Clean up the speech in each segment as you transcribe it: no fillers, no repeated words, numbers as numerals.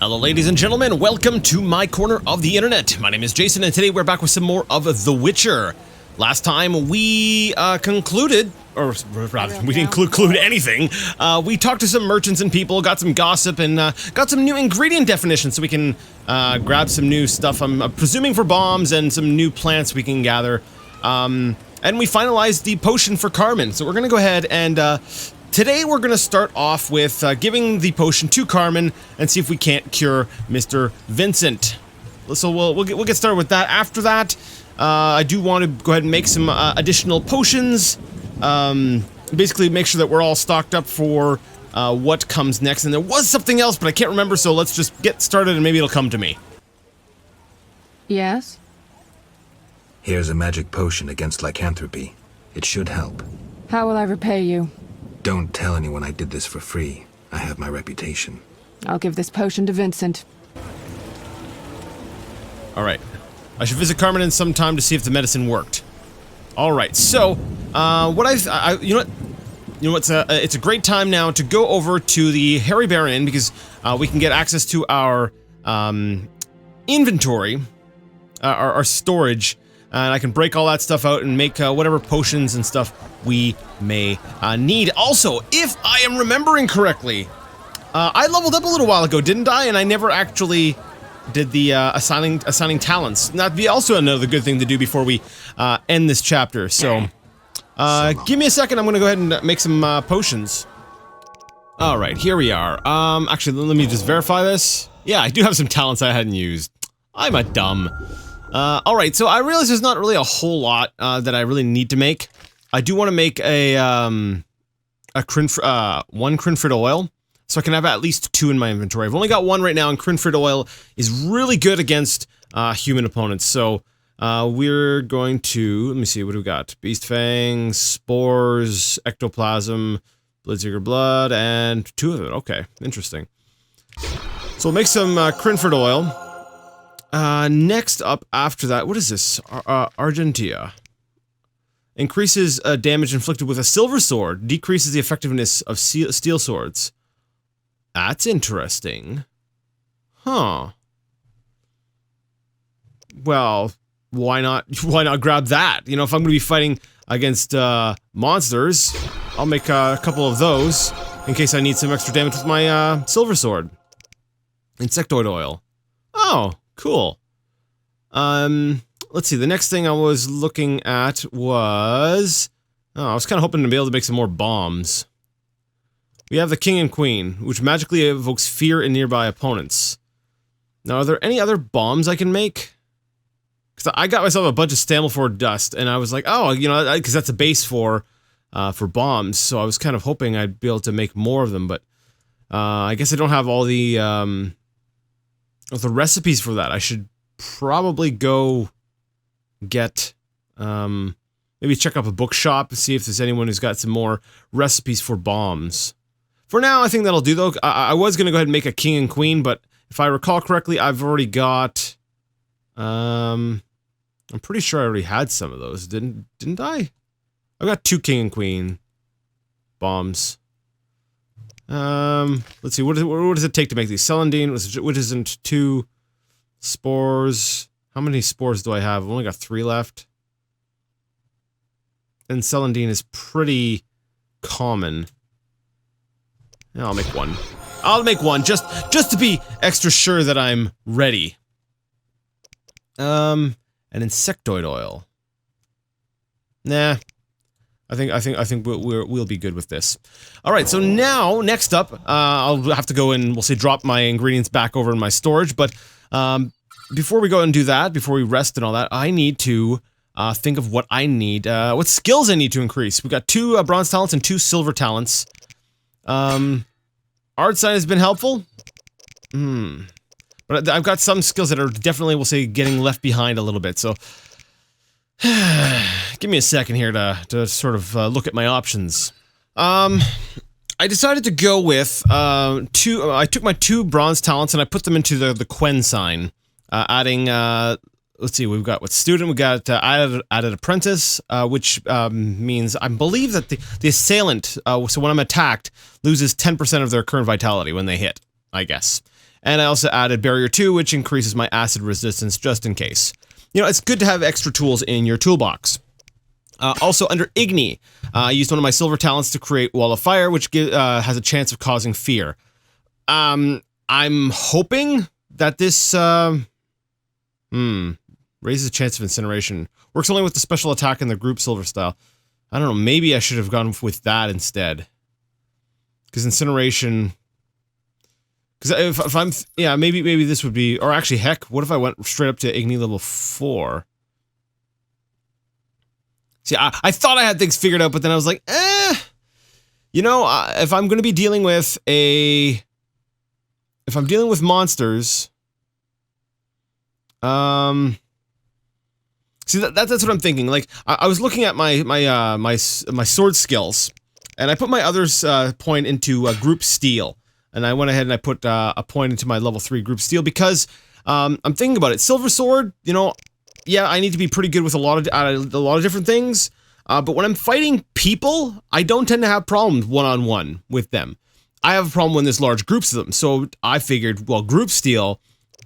Hello ladies and gentlemen, welcome to my corner of the internet. My name is Jason and today we're back with some more of The Witcher. Last time we concluded, or rather we didn't conclude anything, we talked to some merchants and people, got some gossip, and got some new ingredient definitions so we can grab some new stuff, I'm presuming for bombs, and some new plants we can gather. And we finalized the potion for Carmen, so we're going to go ahead and today we're going to start off with giving the potion to Carmen and see if we can't cure Mr. Vincent. So we'll get started with that. After that, I do want to go ahead and make some additional potions. Basically make sure that we're all stocked up for what comes next. And there was something else, but I can't remember, so let's just get started and maybe it'll come to me. Yes? Here's a magic potion against lycanthropy. It should help. How will I repay you? Don't tell anyone I did this for free. I have my reputation. I'll give this potion to Vincent. Alright. I should visit Carmen in some time to see if the medicine worked. Alright, so, you know what, it's a great time now to go over to the Harry Bear Inn because we can get access to our inventory, our storage, and I can break all that stuff out and make whatever potions and stuff we may need. Also, if I am remembering correctly, I leveled up a little while ago, didn't I? And I never actually did the assigning talents. That'd be also another good thing to do before we end this chapter. So, give me a second. I'm gonna go ahead and make some potions. All right, here we are. Actually, let me just verify this. Yeah, I do have some talents I hadn't used. I'm a dumb. All right, so I realize there's not really a whole lot that I really need to make. I do want to make one Crinfrid oil, so I can have at least 2 in my inventory. I've only got 1 right now, and Crinfrid oil is really good against human opponents. So we're going to, let me see, what do we got? Beast Fangs, Spores, Ectoplasm, Bloodseeker Blood, and 2 of it. Okay, interesting. So we'll make some Crinfrid oil. Next up after that, what is this? Argentia. Increases damage inflicted with a silver sword, decreases the effectiveness of steel swords. That's interesting. Huh. Well, why not grab that? You know, if I'm going to be fighting against monsters, I'll make a couple of those in case I need some extra damage with my silver sword. Insectoid oil. Oh, cool. Let's see, the next thing I was looking at was... Oh, I was kind of hoping to be able to make some more bombs. We have the King and Queen, which magically evokes fear in nearby opponents. Now, are there any other bombs I can make? Because I got myself a bunch of Stammelford dust, and I was like, oh, you know, because that's a base for bombs, so I was kind of hoping I'd be able to make more of them, but I guess I don't have all the recipes for that. I should probably go get, maybe check up a bookshop and see if there's anyone who's got some more recipes for bombs. For now, I think that'll do, though. I was going to go ahead and make a King and Queen, but if I recall correctly, I've already got, I'm pretty sure I already had some of those, didn't I? I got 2 King and Queen bombs. Let's see, what does it take to make these? Celandine, which isn't 2 spores. How many spores do I have? I've only got 3 left. And Celandine is pretty common. Yeah, I'll make 1. I'll make 1 just to be extra sure that I'm ready. An insectoid oil. Nah. I think we'll be good with this. All right, so now next up, I'll have to go and we'll say drop my ingredients back over in my storage. But before we go and do that, before we rest and all that, I need to think of what I need, what skills I need to increase. We've got 2 bronze talents and 2 silver talents. Art sign has been helpful. But I've got some skills that are definitely, we'll say, getting left behind a little bit. So. Give me a second here to sort of look at my options. I decided to go with I took my 2 bronze talents and I put them into the Quen sign, adding let's see, we've got what student, we got added apprentice, which means I believe that the assailant, so when I'm attacked, loses 10% of their current vitality when they hit, I guess. And I also added Barrier 2, which increases my acid resistance just in case. You know, it's good to have extra tools in your toolbox. Also, under Igni, I used one of my silver talents to create Wall of Fire, which has a chance of causing fear. I'm hoping that this raises the chance of incineration. Works only with the special attack in the group silver style. I don't know, maybe I should have gone with that instead. Because incineration... Because if I'm... Yeah, maybe this would be... Or actually, heck, what if I went straight up to Igni level 4? See, I thought I had things figured out, but then I was like, you know, if I'm going to be dealing with if I'm dealing with monsters, see, that's what I'm thinking. Like, I was looking at my sword skills, and I put my others point into group steel, and I went ahead and I put a point into my level 3 group steel because I'm thinking about it. Silver sword, you know. Yeah, I need to be pretty good with a lot of different things. But when I'm fighting people, I don't tend to have problems one-on-one with them. I have a problem when there's large groups of them. So I figured, well, group steel,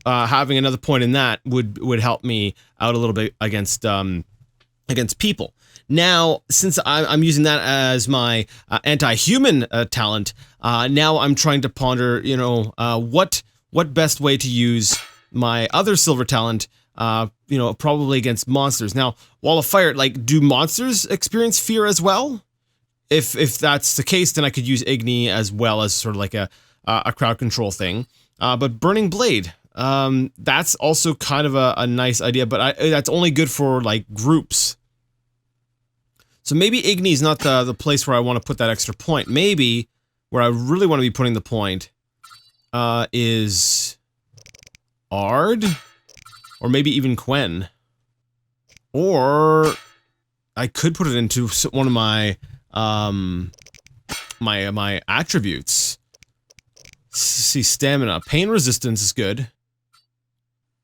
having another point in that would help me out a little bit against people. Now, since I'm using that as my anti-human talent, now I'm trying to ponder, you know, what best way to use my other silver talent. You know, probably against monsters. Now, Wall of Fire, like, do monsters experience fear as well? If that's the case, then I could use Igni as well as sort of like a crowd control thing. But Burning Blade, that's also kind of a nice idea, but that's only good for, like, groups. So maybe Igni is not the place where I want to put that extra point. Maybe where I really want to be putting the point is Ard? Or maybe even Quen. Or I could put it into one of my my attributes. See, stamina. Pain resistance is good.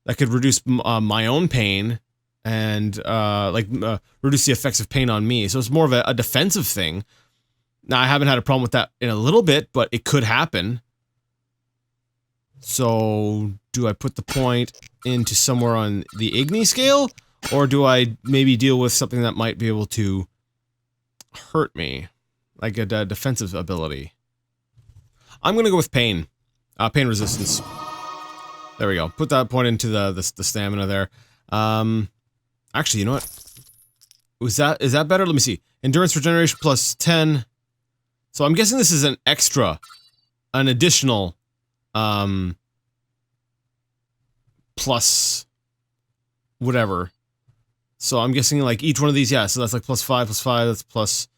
That could reduce my own pain and reduce the effects of pain on me. So it's more of a defensive thing. Now, I haven't had a problem with that in a little bit, but it could happen. So, do I put the point into somewhere on the Igni scale? Or do I maybe deal with something that might be able to hurt me? Like a defensive ability. I'm gonna go with pain. Pain resistance. There we go. Put that point into the stamina there. Actually, you know what? Is that better? Let me see. Endurance regeneration plus 10. So I'm guessing this is an additional plus whatever. So I'm guessing like each one of these, yeah, so that's like plus 5, that's plus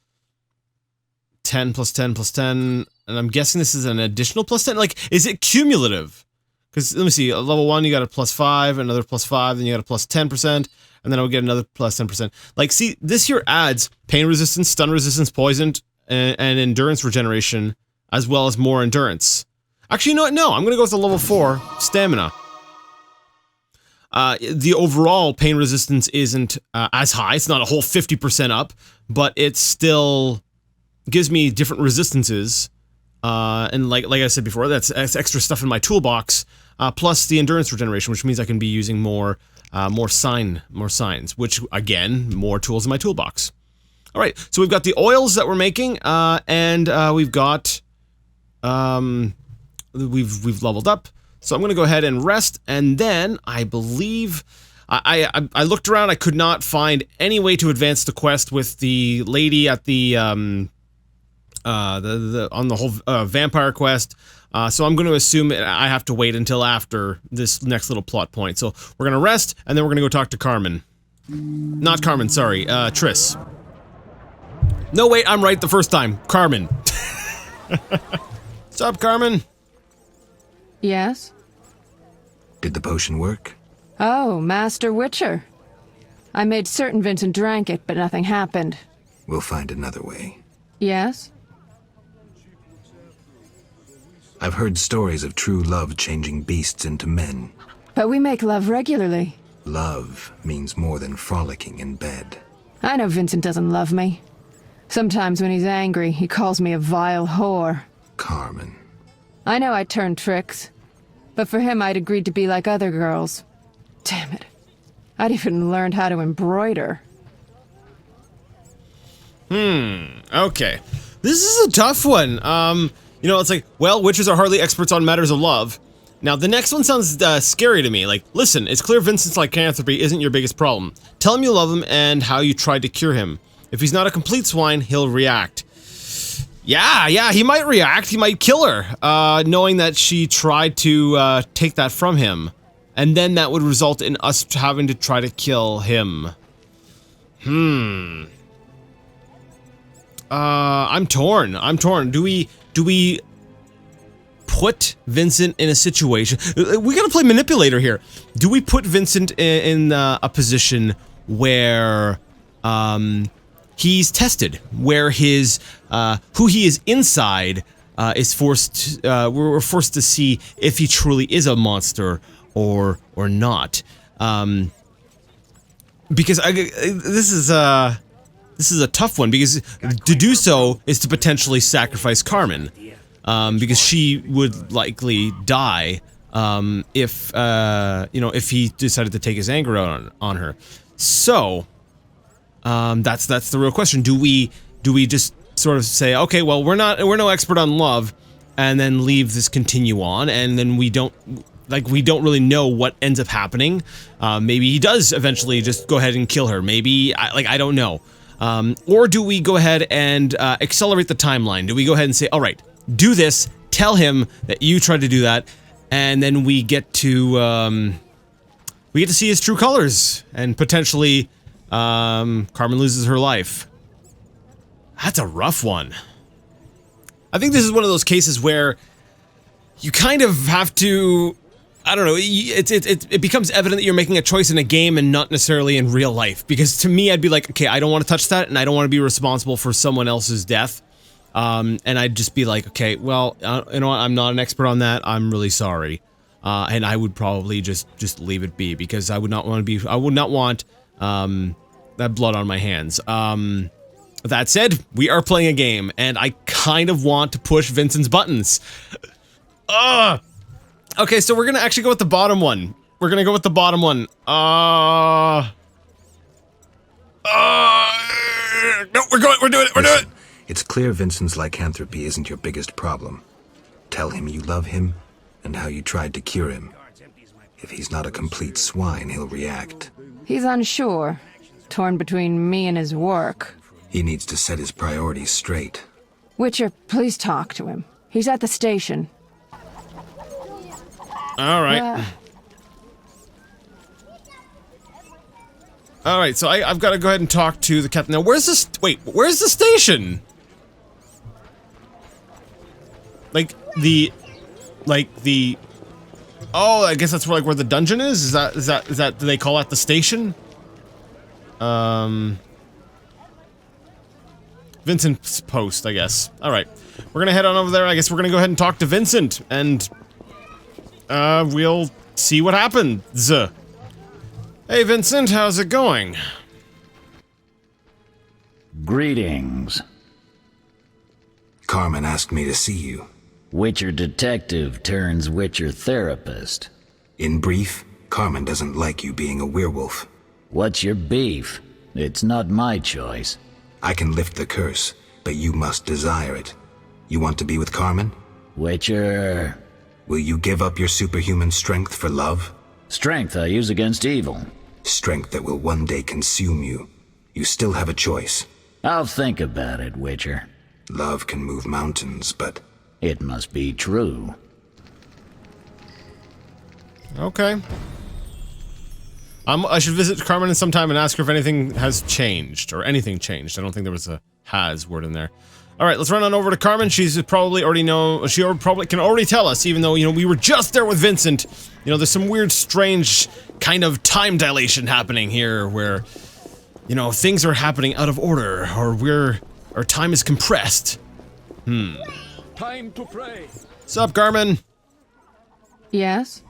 10, plus 10, plus 10, and I'm guessing this is an additional plus 10, like, is it cumulative? Because, let me see, at level 1 you got a plus 5, another plus 5, then you got a plus 10%, and then I'll get another plus 10%. Like, see, this here adds pain resistance, stun resistance, poison, and endurance regeneration, as well as more endurance. Actually, you know what? No, I'm gonna go with the level 4 stamina. The overall pain resistance isn't as high. It's not a whole 50% up, but it still gives me different resistances. And like I said before, that's extra stuff in my toolbox. Plus the endurance regeneration, which means I can be using more signs, which again, more tools in my toolbox. All right, so we've got the oils that we're making, and we've got we've leveled up. So I'm going to go ahead and rest, and then I believe I looked around. I could not find any way to advance the quest with the lady at the on the whole vampire quest. So I'm going to assume I have to wait until after this next little plot point. So we're going to rest, and then we're going to go talk to Carmen. Not Carmen, sorry, Triss. No, wait, I'm right the first time. Carmen. What's up, Carmen? Yes? Did the potion work? Oh, Master Witcher. I made certain Vincent drank it, but nothing happened. We'll find another way. Yes? I've heard stories of true love changing beasts into men. But we make love regularly. Love means more than frolicking in bed. I know Vincent doesn't love me. Sometimes when he's angry, he calls me a vile whore. Carmen. I know I turn tricks. But for him, I'd agreed to be like other girls. Damn it. I'd even learned how to embroider. Okay. This is a tough one. You know, it's like, well, witches are hardly experts on matters of love. Now, the next one sounds scary to me. Like, listen, it's clear Vincent's lycanthropy isn't your biggest problem. Tell him you love him and how you tried to cure him. If he's not a complete swine, he'll react. Yeah, he might react. He might kill her, knowing that she tried to take that from him. And then that would result in us having to try to kill him. I'm torn. Do we put Vincent in a situation? We gotta play manipulator here. Do we put Vincent in a position where he's tested, where his who he is inside is forced? We're forced to see if he truly is a monster or not. Because this is a tough one, because to do so is to potentially sacrifice Carmen. Because she would likely die if you know, if he decided to take his anger out on her. So that's the real question. Do we just sort of say, okay, well, we're no expert on love, and then leave this continue on, and then we don't really know what ends up happening. Maybe he does eventually just go ahead and kill her. Maybe I don't know. Or do we go ahead and accelerate the timeline? Do we go ahead and say, all right, do this, tell him that you tried to do that, and then we get to see his true colors, and potentially Carmen loses her life. That's a rough one. I think this is one of those cases where you kind of have to, I don't know, it becomes evident that you're making a choice in a game and not necessarily in real life. Because to me, I'd be like, okay, I don't want to touch that, and I don't want to be responsible for someone else's death. And I'd just be like, okay, well, you know what, I'm not an expert on that, I'm really sorry. And I would probably just leave it be, because I would not want that blood on my hands. That said, we are playing a game, and I kind of want to push Vincent's buttons. Okay, so we're gonna actually go with the bottom one. We're gonna go with the bottom one. No, we're doing it. Listen, it's clear Vincent's lycanthropy isn't your biggest problem. Tell him you love him and how you tried to cure him. If he's not a complete swine, he'll react. He's unsure, torn between me and his work. He needs to set his priorities straight. Witcher, please talk to him. He's at the station. All right. All right, so I've got to go ahead and talk to the captain. Now, where's this? Wait, where's the station? Like the. Oh, I guess that's where the dungeon is. Is that? Do they call that the station? Vincent's post, I guess. All right, we're gonna head on over there. I guess we're gonna go ahead and talk to Vincent, and we'll see what happens. Hey, Vincent, how's it going? Greetings. Carmen asked me to see you. Witcher detective turns Witcher therapist. In brief, Carmen doesn't like you being a werewolf. What's your beef? It's not my choice. I can lift the curse, but you must desire it. You want to be with Carmen? Witcher... Will you give up your superhuman strength for love? Strength I use against evil. Strength that will one day consume you. You still have a choice. I'll think about it, Witcher. Love can move mountains, but... It must be true. Okay. I should visit Carmen sometime and ask her if anything has changed, or anything changed. I don't think there was a has word in there. All right, let's run on over to Carmen. She's probably already probably can already tell us, even though, you know, we were just there with Vincent. You know, there's some weird, strange kind of time dilation happening here where, you know, things are happening out of order, or our time is compressed. Time to pray. What's up, Carmen? Yes?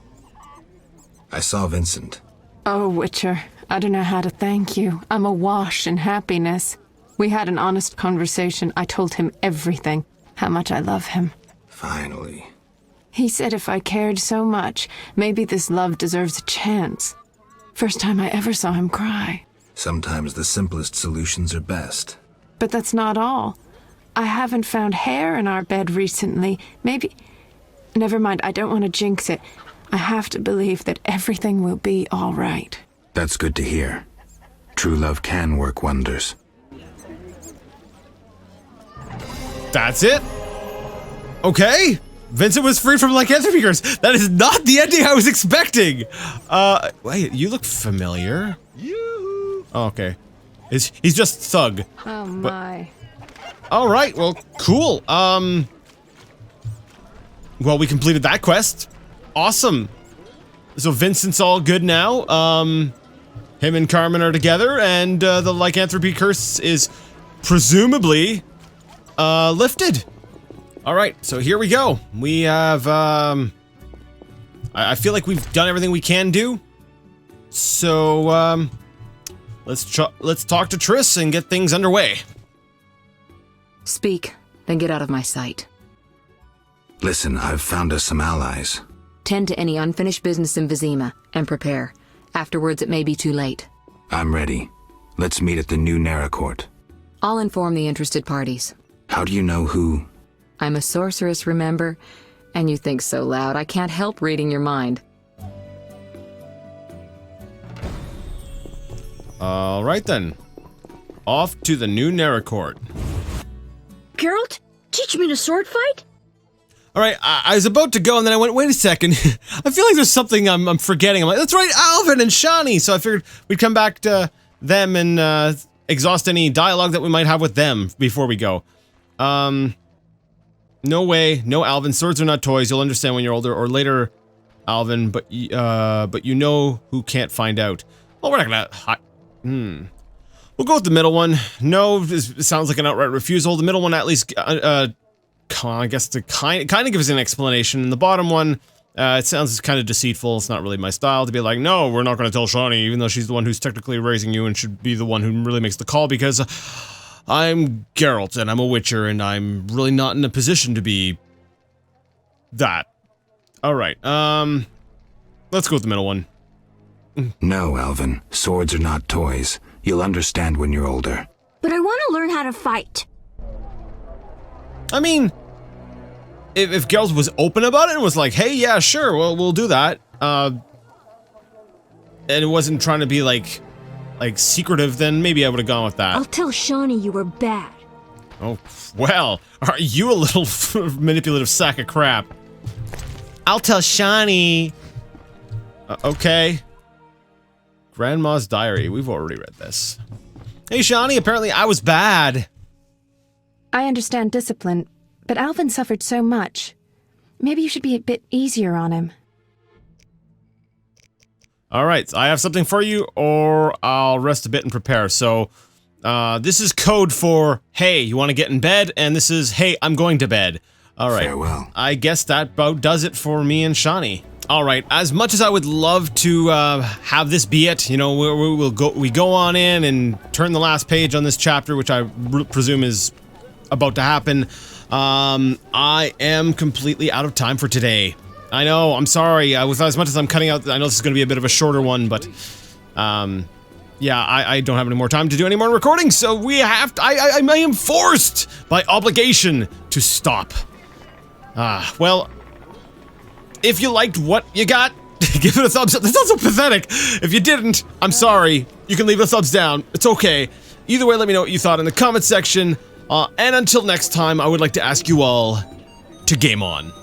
I saw Vincent. Oh, Witcher, I don't know how to thank you. I'm awash in happiness. We had an honest conversation. I told him everything. How much I love him. Finally. He said if I cared so much, maybe this love deserves a chance. First time I ever saw him cry. Sometimes the simplest solutions are best. But that's not all. I haven't found hair in our bed recently. Maybe... Never mind, I don't want to jinx it. I have to believe that everything will be all right. That's good to hear. True love can work wonders. That's it? Okay. Vincent was freed from lycanthropy curse. That is not the ending I was expecting. Wait, you look familiar. Oh, okay. He's just thug. Oh my. All right, well, cool. Well, we completed that quest. Awesome. So Vincent's all good now. Him and Carmen are together, and the lycanthropy curse is presumably lifted. All right, so here we go. We have I feel like we've done everything we can do. So let's talk to Triss and get things underway. Speak, then get out of my sight. Listen, I've found us some allies. Tend to any unfinished business in Vizima, and prepare. Afterwards, it may be too late. I'm ready. Let's meet at the new Naracourt. I'll inform the interested parties. How do you know who? I'm a sorceress, remember? And you think so loud, I can't help reading your mind. All right, then. Off to the new Naracourt. Geralt, teach me to sword fight? All right, I was about to go, and then I went, wait a second. I feel like there's something I'm forgetting. I'm like, that's right, Alvin and Shani. So I figured we'd come back to them and exhaust any dialogue that we might have with them before we go. No way, no Alvin. Swords are not toys. You'll understand when you're older, or later, Alvin. But you know who can't find out. Well, we're not gonna. We'll go with the middle one. No, this sounds like an outright refusal. The middle one, at least, I guess to kind of gives an explanation. And the bottom one, it sounds kind of deceitful. It's not really my style to be like, no, we're not going to tell Shani, even though she's the one who's technically raising you and should be the one who really makes the call, because I'm Geralt and I'm a Witcher and I'm really not in a position to be that. All right, let's go with the middle one. No, Alvin. Swords are not toys. You'll understand when you're older. But I want to learn how to fight. I mean, if Geralt was open about it and was like, hey, yeah, sure, well, we'll do that, and it wasn't trying to be like secretive, then maybe I would have gone with that. I'll tell Shani you were bad. Oh, well, are you a little manipulative sack of crap? I'll tell Shani. Okay. Grandma's Diary. We've already read this. Hey, Shani, apparently I was bad. I understand discipline, but Alvin suffered so much. Maybe you should be a bit easier on him. All right, so I have something for you, or I'll rest a bit and prepare. So, this is code for, hey, you want to get in bed? And this is, hey, I'm going to bed. All right. Farewell. I guess that about does it for me and Shani. All right, as much as I would love to have this be it, you know, we go on in and turn the last page on this chapter, which I presume is about to happen. I am completely out of time for today. I know, I'm sorry. With as much as I'm cutting out, I know this is going to be a bit of a shorter one, but yeah, I don't have any more time to do any more recording, so we have to, I am forced by obligation to stop. Well, if you liked what you got, give it a thumbs up. That's not so pathetic. If you didn't, I'm sorry. You can leave a thumbs down. It's okay. Either way, let me know what you thought in the comment section. And until next time, I would like to ask you all to game on.